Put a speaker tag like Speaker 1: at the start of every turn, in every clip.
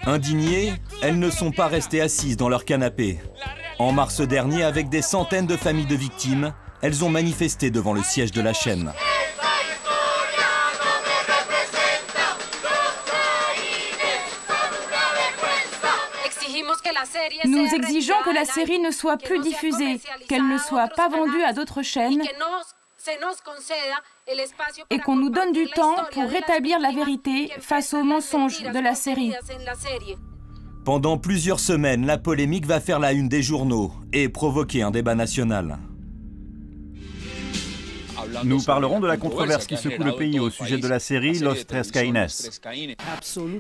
Speaker 1: Indignées, elles ne sont pas restées assises dans leur canapé. En mars dernier, avec des centaines de familles de victimes, elles ont manifesté devant le siège de la chaîne.
Speaker 2: Nous exigeons que la série ne soit plus diffusée, qu'elle ne soit pas vendue à d'autres chaînes et qu'on nous donne du temps pour rétablir la vérité face aux mensonges de la série.
Speaker 1: Pendant plusieurs semaines, la polémique va faire la une des journaux et provoquer un débat national.
Speaker 3: Nous parlerons de la controverse qui secoue le pays au sujet de la série Los Tres Caïnes.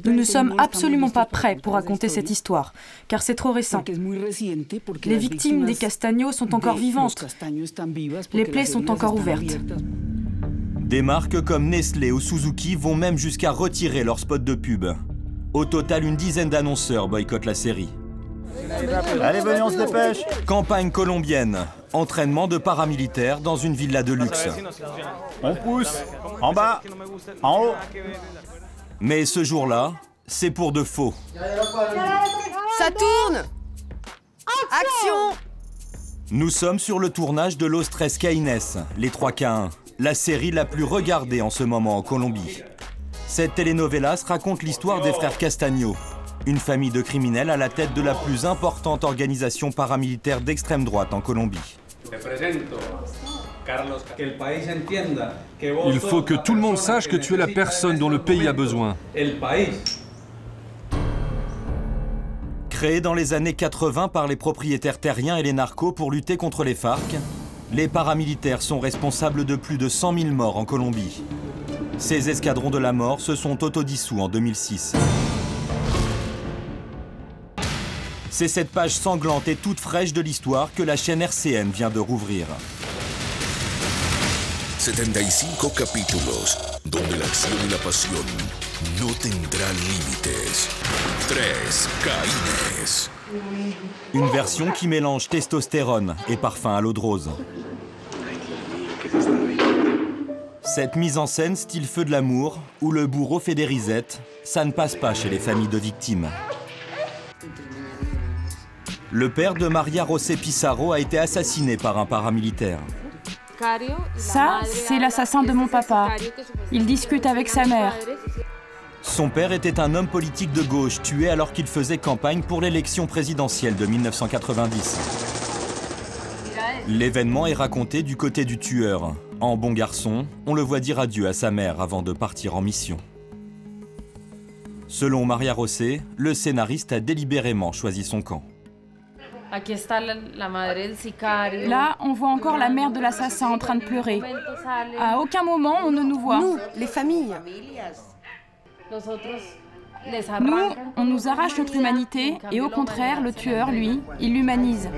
Speaker 2: Nous ne sommes absolument pas prêts pour raconter cette histoire, car c'est trop récent. Les victimes des Castaño sont encore vivantes. Les plaies sont encore ouvertes.
Speaker 1: Des marques comme Nestlé ou Suzuki vont même jusqu'à retirer leurs spots de pub. Au total, une dizaine d'annonceurs boycottent la série.
Speaker 3: Allez, venez, on se dépêche.
Speaker 1: Campagne colombienne. Entraînement de paramilitaires dans une villa de luxe.
Speaker 3: On pousse. En bas. En haut.
Speaker 1: Mais ce jour-là, c'est pour de faux.
Speaker 4: Ça tourne! Action!
Speaker 1: Nous sommes sur le tournage de Los Tres Caïnes, les 3K1, la série la plus regardée en ce moment en Colombie. Cette telenovelas raconte l'histoire des frères Castaño, une famille de criminels à la tête de la plus importante organisation paramilitaire d'extrême droite en Colombie.
Speaker 5: Il faut que tout le monde sache que tu es la personne dont le pays a besoin.
Speaker 1: Créés dans les années 80 par les propriétaires terriens et les narcos pour lutter contre les FARC, les paramilitaires sont responsables de plus de 100 000 morts en Colombie. Ces escadrons de la mort se sont autodissous en 2006. C'est cette page sanglante et toute fraîche de l'histoire que la chaîne RCN vient de rouvrir.
Speaker 6: 75 capítulos, donde la acción y la pasión no tendrá límites. Tres Caïnes.
Speaker 1: Une version qui mélange testostérone et parfum à l'eau de rose. Cette mise en scène style feu de l'amour, où le bourreau fait des risettes, ça ne passe pas chez les familles de victimes. Le père de Maria José Pizarro a été assassiné par un paramilitaire.
Speaker 2: Ça, c'est l'assassin de mon papa. Il discute avec sa mère.
Speaker 1: Son père était un homme politique de gauche tué alors qu'il faisait campagne pour l'élection présidentielle de 1990. L'événement est raconté du côté du tueur. En bon garçon, on le voit dire adieu à sa mère avant de partir en mission. Selon Maria José, le scénariste a délibérément choisi son camp.
Speaker 2: Là, on voit encore la mère de l'assassin en train de pleurer. À aucun moment, on ne nous voit.
Speaker 4: Nous, les familles.
Speaker 2: Nous, on nous arrache notre humanité et au contraire, le tueur, lui, il l'humanise.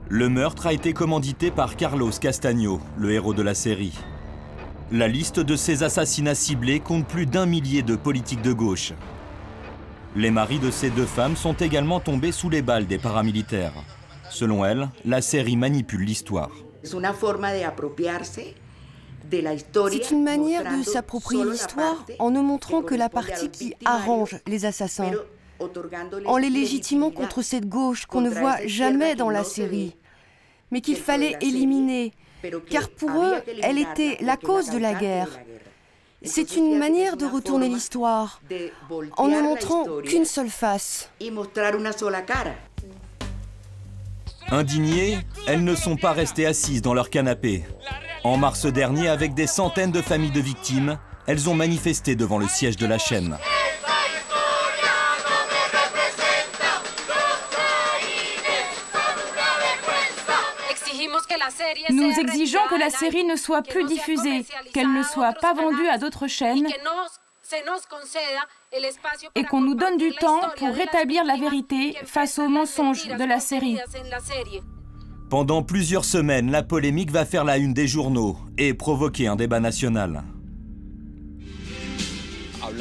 Speaker 1: Le meurtre a été commandité par Carlos Castaño, le héros de la série. La liste de ces assassinats ciblés compte plus d'1 millier de politiques de gauche. Les maris de ces deux femmes sont également tombés sous les balles des paramilitaires. Selon elle, la série manipule l'histoire.
Speaker 4: C'est une manière de s'approprier l'histoire en ne montrant que la partie qui arrange les assassins, en les légitimant contre cette gauche qu'on ne voit jamais dans la série, mais qu'il fallait éliminer, car pour eux, elle était la cause de la guerre. C'est une manière de retourner l'histoire, en ne montrant qu'une seule face.
Speaker 1: Indignées, elles ne sont pas restées assises dans leur canapé. En mars dernier, avec des centaines de familles de victimes, elles ont manifesté devant le siège de la chaîne.
Speaker 2: Nous exigeons que la série ne soit plus diffusée, qu'elle ne soit pas vendue à d'autres chaînes et qu'on nous donne du temps pour rétablir la vérité face aux mensonges de la série.
Speaker 1: Pendant plusieurs semaines, la polémique va faire la une des journaux et provoquer un débat national.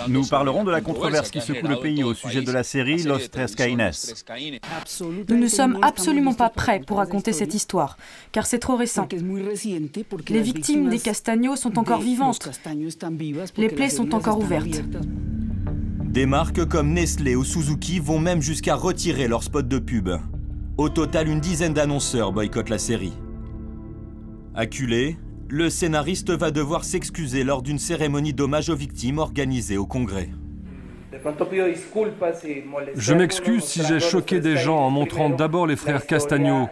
Speaker 3: Nous parlerons de la controverse qui secoue le pays au sujet de la série Los Tres Caïnes.
Speaker 2: Nous ne sommes absolument pas prêts pour raconter cette histoire, car c'est trop récent. Les victimes des Castaño sont encore vivantes. Les plaies sont encore ouvertes.
Speaker 1: Des marques comme Nestlé ou Suzuki vont même jusqu'à retirer leurs spots de pub. Au total, une dizaine d'annonceurs boycottent la série. Acculé, le scénariste va devoir s'excuser lors d'une cérémonie d'hommage aux victimes organisée au Congrès.
Speaker 5: Je m'excuse si j'ai choqué des gens en montrant d'abord les frères Castagno,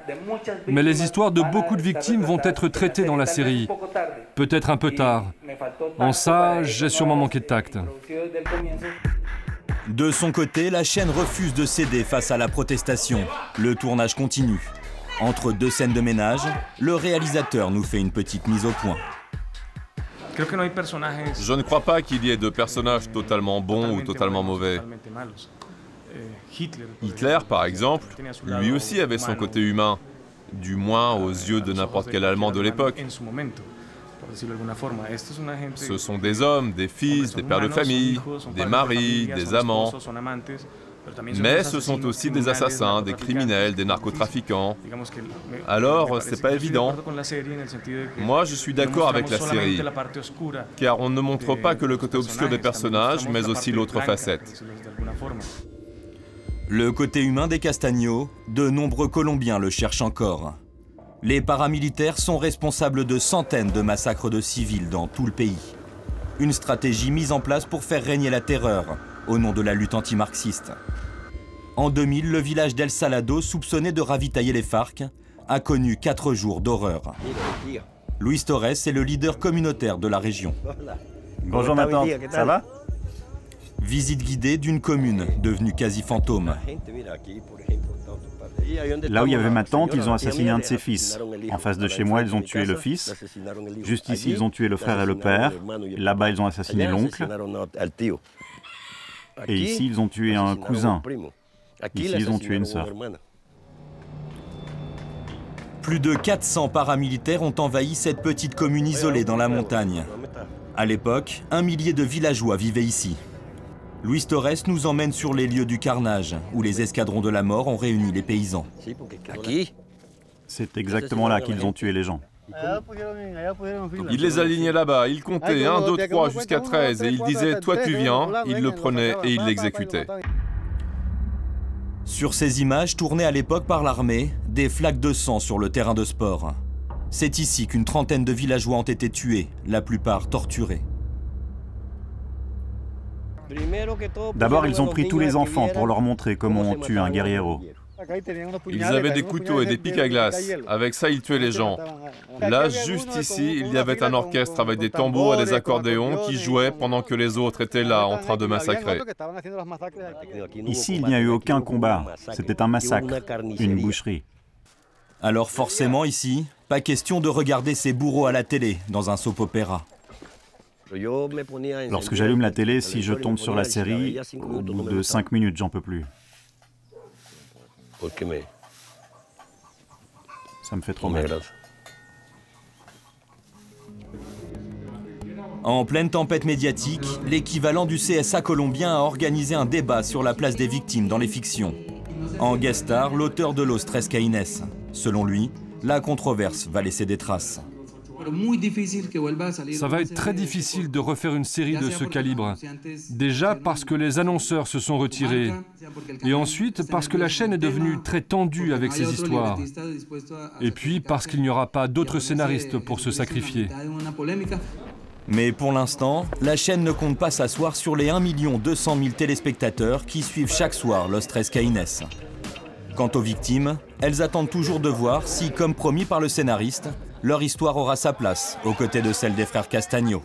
Speaker 5: mais les histoires de beaucoup de victimes vont être traitées dans la série, peut-être un peu tard. En ça, j'ai sûrement manqué de tact.
Speaker 1: De son côté, la chaîne refuse de céder face à la protestation. Le tournage continue. Entre deux scènes de ménage, le réalisateur nous fait une petite mise au point.
Speaker 7: Je ne crois pas qu'il y ait de personnages totalement bons ou totalement mauvais. Hitler, par exemple, lui aussi avait son côté humain, du moins aux yeux de n'importe quel Allemand de l'époque. Ce sont des hommes, des fils, des pères de famille, des maris, des amants. Mais ce sont aussi des assassins, des criminels, des narcotrafiquants. Alors, c'est pas évident. Moi, je suis d'accord avec la série, car on ne montre pas que le côté obscur des personnages, mais aussi l'autre facette.
Speaker 1: Le côté humain des Castagno, de nombreux Colombiens le cherchent encore. Les paramilitaires sont responsables de centaines de massacres de civils dans tout le pays. Une stratégie mise en place pour faire régner la terreur, au nom de la lutte anti-marxiste. En 2000, le village d'El Salado, soupçonné de ravitailler les FARC, a connu 4 jours d'horreur. Luis Torres est le leader communautaire de la région.
Speaker 3: Bonjour ma tante, ça va?
Speaker 1: Visite guidée d'une commune devenue quasi fantôme.
Speaker 3: Là où il y avait ma tante, ils ont assassiné un de ses fils. En face de chez moi, ils ont tué le fils. Juste ici, ils ont tué le frère et le père. Là-bas, ils ont assassiné l'oncle. Et ici, ils ont tué un cousin. Ici, ils ont tué une sœur.
Speaker 1: Plus de 400 paramilitaires ont envahi cette petite commune isolée dans la montagne. À l'époque, 1 millier de villageois vivaient ici. Luis Torres nous emmène sur les lieux du carnage, où les escadrons de la mort ont réuni les paysans.
Speaker 3: C'est exactement là qu'ils ont tué les gens.
Speaker 7: Il les alignait là-bas, il comptait 1, 2, 3 jusqu'à 13 et il disait « toi tu viens », il le prenait et il l'exécutait.
Speaker 1: Sur ces images tournées à l'époque par l'armée, des flaques de sang sur le terrain de sport. C'est ici qu'une trentaine de villageois ont été tués, la plupart torturés.
Speaker 3: D'abord, ils ont pris tous les enfants pour leur montrer comment on tue un guerriero.
Speaker 7: Ils avaient des couteaux et des pics à glace. Avec ça, ils tuaient les gens. Là, juste ici, il y avait un orchestre avec des tambours et des accordéons qui jouaient pendant que les autres étaient là en train de massacrer.
Speaker 3: Ici, il n'y a eu aucun combat. C'était un massacre, une boucherie.
Speaker 1: Alors forcément ici, pas question de regarder ces bourreaux à la télé dans un soap-opéra.
Speaker 3: Lorsque j'allume la télé, si je tombe sur la série, au bout de 5 minutes, j'en peux plus. Ça me fait trop mal.
Speaker 1: En pleine tempête médiatique, l'équivalent du CSA colombien a organisé un débat sur la place des victimes dans les fictions. En guest star, l'auteur de Los Tres Caïnes. Selon lui, la controverse va laisser des traces.
Speaker 5: Ça va être très difficile de refaire une série de ce calibre. Déjà parce que les annonceurs se sont retirés. Et ensuite parce que la chaîne est devenue très tendue avec ces histoires. Et puis parce qu'il n'y aura pas d'autres scénaristes pour se sacrifier.
Speaker 1: Mais pour l'instant, la chaîne ne compte pas s'asseoir sur les 1 200 000 téléspectateurs qui suivent chaque soir Los Tres Caïnes. Quant aux victimes, elles attendent toujours de voir si, comme promis par le scénariste, leur histoire aura sa place, aux côtés de celle des frères Castagno.